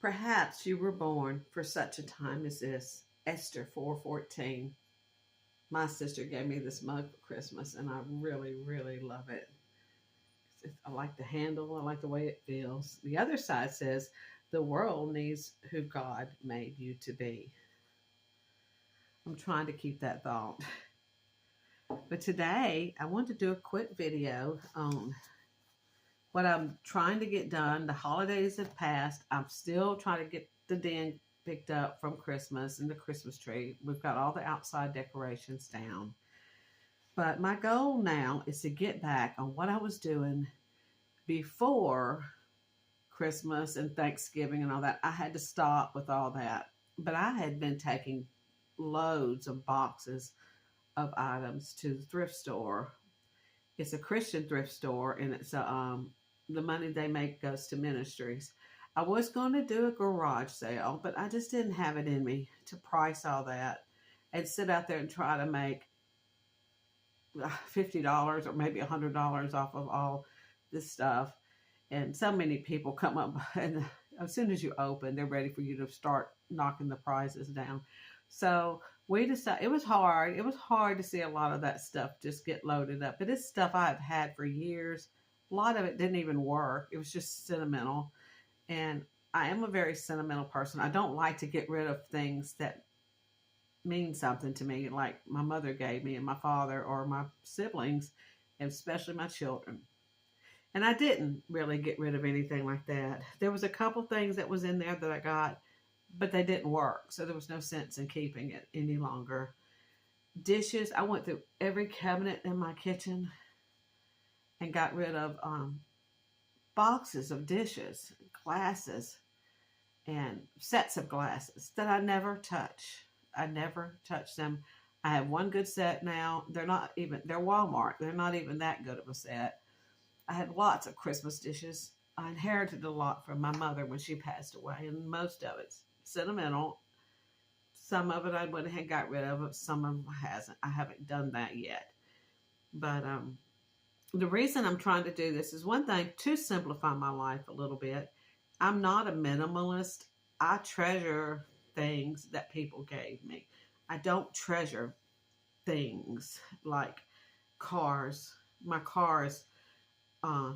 Perhaps you were born for such a time as this. Esther 4:14. My sister gave me this mug for Christmas, and I really, really love it. I like the handle. I like the way it feels. The other side says, the world needs who God made you to be. I'm trying to keep that thought. But today, I want to do a quick video on what I'm trying to get done. The holidays have passed. I'm still trying to get the den picked up from Christmas and the Christmas tree. We've got all the outside decorations down. But my goal now is to get back on what I was doing before Christmas and Thanksgiving and all that. I had to stop with all that. But I had been taking loads of boxes of items to the thrift store. It's a Christian thrift store, and it's the money they make goes to ministries. I was going to do a garage sale, but I just didn't have it in me to price all that and sit out there and try to make $50 or maybe $100 off of all this stuff. And so many people come up, and as soon as you open, they're ready for you to start knocking the prices down. So we decided it was hard. It was hard to see a lot of that stuff just get loaded up. But it's stuff I've had for years. A lot of it didn't even work. It was just sentimental. And I am a very sentimental person. I don't like to get rid of things that mean something to me, like my mother gave me and my father or my siblings, and especially my children. And I didn't really get rid of anything like that. There was a couple things that was in there that I got, but they didn't work. So there was no sense in keeping it any longer. Dishes, I went through every cabinet in my kitchen and got rid of boxes of dishes, glasses, and sets of glasses that I never touch. I never touch them. I have one good set now. They're Walmart. They're not even that good of a set. I had lots of Christmas dishes. I inherited a lot from my mother when she passed away, and most of it's sentimental. Some of it I went ahead and got rid of. Some of it I haven't done that yet. But the reason I'm trying to do this is, one thing, to simplify my life a little bit. I'm not a minimalist. I treasure things that people gave me. I don't treasure things like cars. My car is a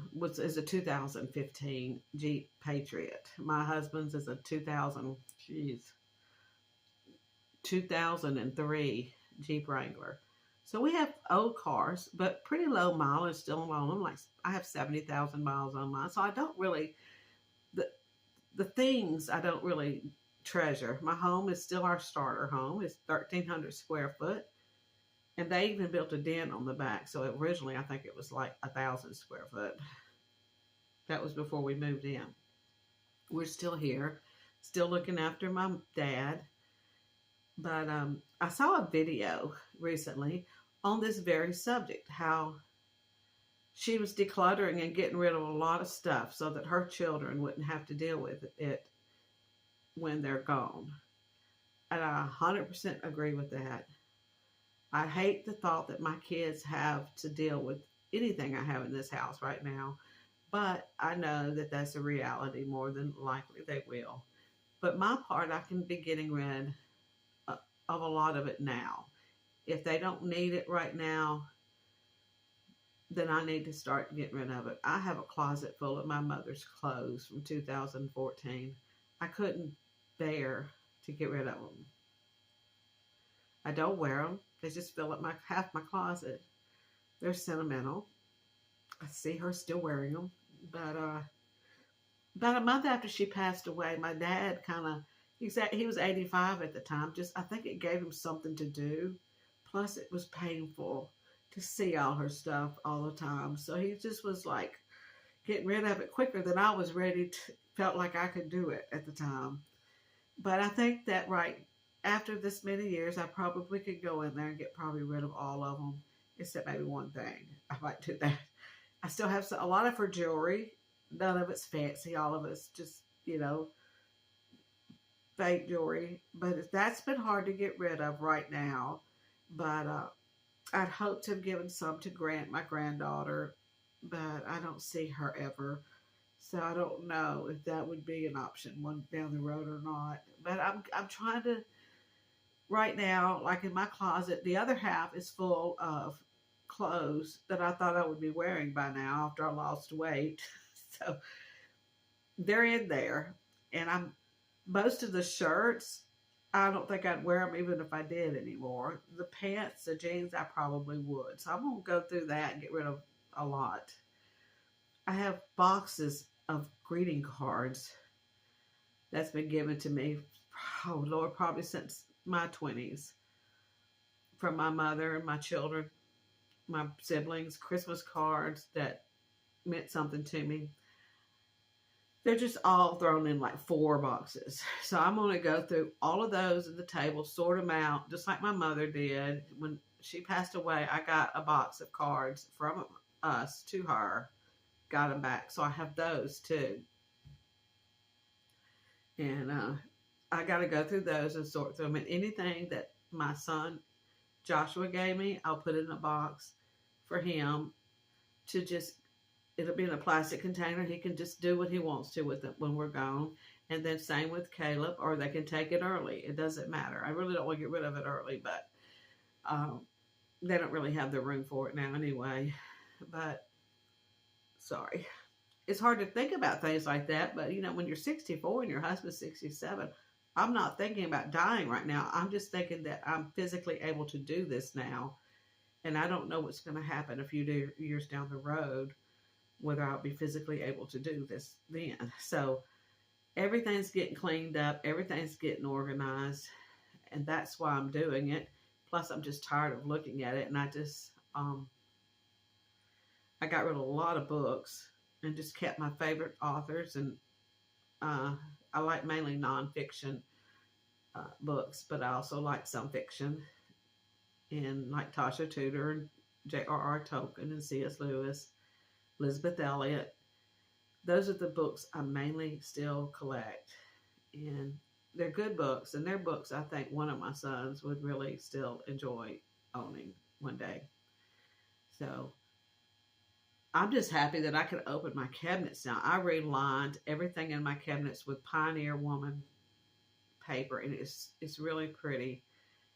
2015 Jeep Patriot. My husband's is a 2003 Jeep Wrangler. So we have old cars, but pretty low mileage still on them. Like, I have 70,000 miles on mine. So I don't really, the things I don't really treasure. My home is still our starter home. It's 1,300 square foot. And they even built a den on the back. So originally, I think it was like 1,000 square foot. That was before we moved in. We're still here, still looking after my dad. But I saw a video recently on this very subject, how she was decluttering and getting rid of a lot of stuff so that her children wouldn't have to deal with it when they're gone. And I 100% agree with that. I hate the thought that my kids have to deal with anything I have in this house right now, but I know that that's a reality. More than likely they will. But my part, I can be getting rid of a lot of it now. If they don't need it right now, then I need to start getting rid of it. I have a closet full of my mother's clothes from 2014. I couldn't bear to get rid of them. I don't wear them. They just fill up half my closet. They're sentimental. I see her still wearing them. But about a month after she passed away, my dad he was 85 at the time. I think it gave him something to do. Plus, it was painful to see all her stuff all the time. So he just was like getting rid of it quicker than I was ready to, felt like I could do it at the time. But I think that after this many years, I probably could go in there and get probably rid of all of them, except maybe one thing. I might do that. I still have a lot of her jewelry. None of it's fancy. All of it's just, fake jewelry. But that's been hard to get rid of right now. But I'd hope to have given some to my granddaughter, but I don't see her ever. So I don't know if that would be an option one down the road or not. But I'm trying to right now, like in my closet, the other half is full of clothes that I thought I would be wearing by now after I lost weight. So they're in there, and I'm most of the shirts. I don't think I'd wear them even if I did anymore. The pants, the jeans, I probably would. So I'm gonna go through that and get rid of a lot. I have boxes of greeting cards that's been given to me. Oh Lord, probably since my 20s, from my mother and my children, my siblings. Christmas cards that meant something to me. They're just all thrown in like 4 boxes. So I'm going to go through all of those at the table, sort them out, just like my mother did. When she passed away, I got a box of cards from us to her, got them back. So I have those too. And I got to go through those and sort through them. And anything that my son Joshua gave me, I'll put in a box for him to just, it'll be in a plastic container. He can just do what he wants to with it when we're gone. And then same with Caleb, or they can take it early. It doesn't matter. I really don't want to get rid of it early, but they don't really have the room for it now anyway. But sorry. It's hard to think about things like that, but when you're 64 and your husband's 67, I'm not thinking about dying right now. I'm just thinking that I'm physically able to do this now. And I don't know what's going to happen a few years down the road, whether I'll be physically able to do this then. So everything's getting cleaned up. Everything's getting organized. And that's why I'm doing it. Plus, I'm just tired of looking at it. And I just, I got rid of a lot of books and just kept my favorite authors. And I like mainly nonfiction books, but I also like some fiction. And like Tasha Tudor and J.R.R. Tolkien and C.S. Lewis, Elizabeth Elliot. Those are the books I mainly still collect. And they're good books. And they're books I think one of my sons would really still enjoy owning one day. So I'm just happy that I could open my cabinets now. I relined everything in my cabinets with Pioneer Woman paper. And it's really pretty.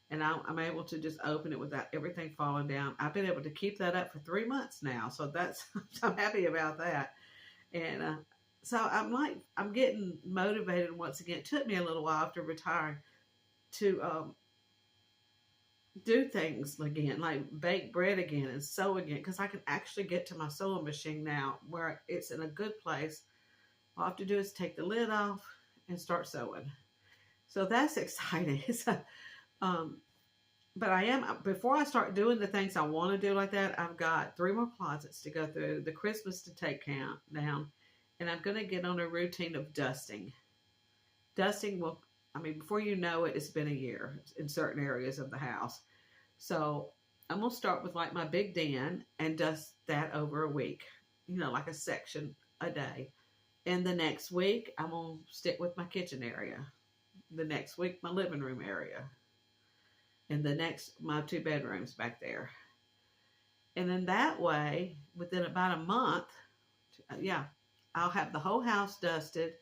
And I'm able to just open it without everything falling down. I've been able to keep that up for 3 months now. So I'm happy about that. And so I'm getting motivated once again. It took me a little while after retiring to do things again, like bake bread again and sew again, because I can actually get to my sewing machine now where it's in a good place. All I have to do is take the lid off and start sewing. So that's exciting. But before I start doing the things I want to do like that, I've got 3 more closets to go through, the Christmas to take down, and I'm going to get on a routine of dusting. Dusting before you know it, it's been a year in certain areas of the house. So I'm going to start with like my big den and dust that over a week, like a section a day. And the next week, I'm going to stick with my kitchen area. The next week, my living room area. And the next, my 2 bedrooms back there. And then that way, within about a month, I'll have the whole house dusted,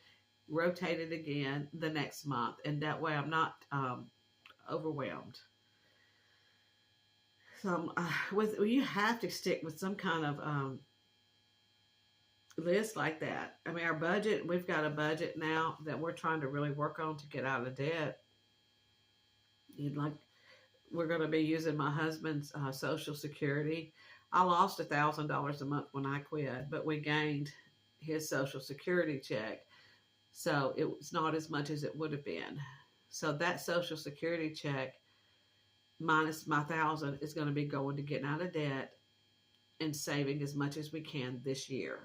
rotated again the next month. And that way I'm not overwhelmed. So you have to stick with some kind of list like that. Our budget, we've got a budget now that we're trying to really work on to get out of debt. We're going to be using my husband's Social Security. I lost $1,000 a month when I quit, but we gained his Social Security check. So it was not as much as it would have been. So that Social Security check minus my $1,000 is going to be going to getting out of debt and saving as much as we can this year.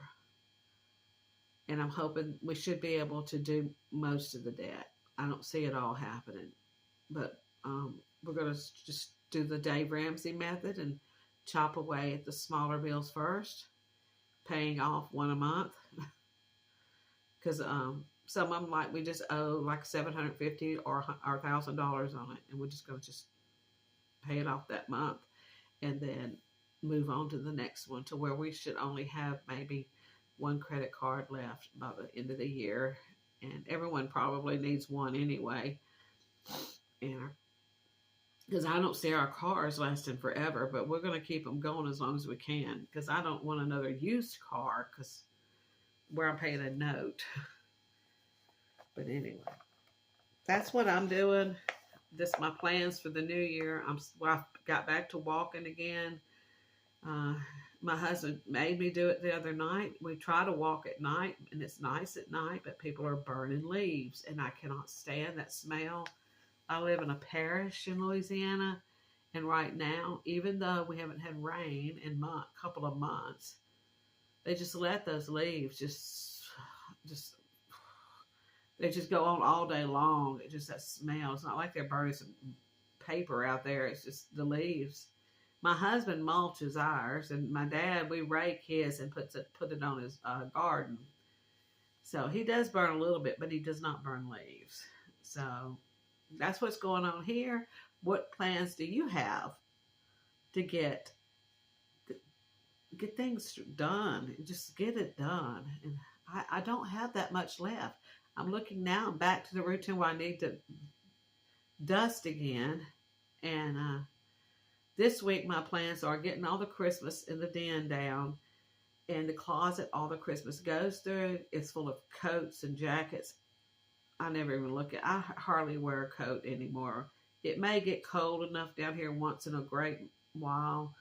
And I'm hoping we should be able to do most of the debt. I don't see it all happening, but we're going to just do the Dave Ramsey method and chop away at the smaller bills first, paying off one a month. Because some of them, like, we just owe like $750 or $1,000 on it, and we're just going to just pay it off that month and then move on to the next one, to where we should only have maybe one credit card left by the end of the year, and everyone probably needs one anyway. And because I don't see our cars lasting forever, but we're going to keep them going as long as we can, because I don't want another used car because where I'm paying a note. But anyway, that's what I'm doing. This my plans for the new year. I got back to walking again. My husband made me do it the other night. We try to walk at night, and it's nice at night, but people are burning leaves, and I cannot stand that smell. I live in a parish in Louisiana, and right now, even though we haven't had rain in a couple of months, they just let those leaves just they just go on all day long. It just, that smell. It's not like they're burning some paper out there. It's just the leaves. My husband mulches ours, and my dad, we rake his and put it on his garden. So he does burn a little bit, but he does not burn leaves. So that's what's going on here. What plans do you have to get things done? Just get it done. And I don't have that much left. I'm looking now, I'm back to the routine where I need to dust again. And this week my plans are getting all the Christmas in the den down, and the closet, all the Christmas goes through. It's full of coats and jackets. I never even look at, I hardly wear a coat anymore. It may get cold enough down here once in a great while.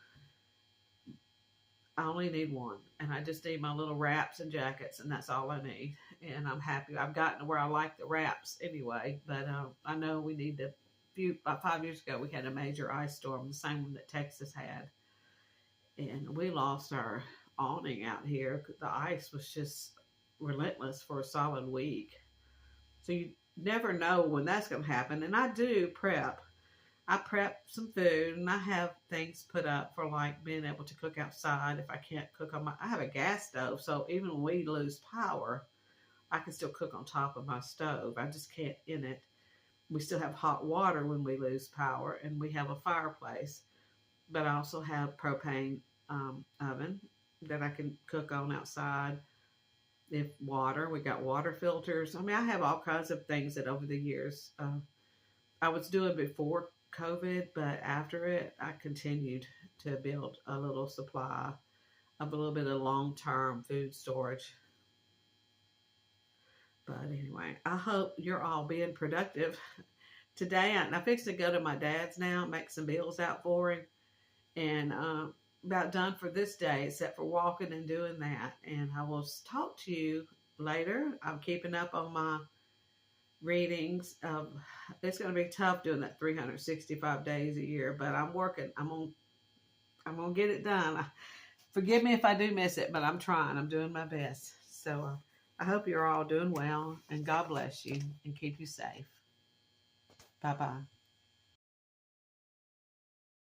I only need one, and I just need my little wraps and jackets, and that's all I need. And I'm happy. I've gotten to where I like the wraps anyway, but I know we need to. About 5 years ago, we had a major ice storm, the same one that Texas had, and we lost our awning out here. The ice was just relentless for a solid week. So you never know when that's going to happen. And I do prep. I prep some food, and I have things put up for like being able to cook outside if I can't cook on I have a gas stove, so even when we lose power, I can still cook on top of my stove. I just can't in it. We still have hot water when we lose power, and we have a fireplace. But I also have propane oven that I can cook on outside. If water, we got water filters. I mean, I have all kinds of things that over the years I was doing before COVID, but after it, I continued to build a little supply of a little bit of long-term food storage. But anyway, I hope you're all being productive. Today, I'm fixing to go to my dad's now, make some meals out for him, and about done for this day, except for walking and doing that. And I will talk to you later. I'm keeping up on my readings. It's going to be tough doing that 365 days a year, but I'm working. I'm gonna get it done. Forgive me if I do miss it, but I'm trying. I'm doing my best. So I hope you're all doing well, and God bless you and keep you safe. Bye-bye.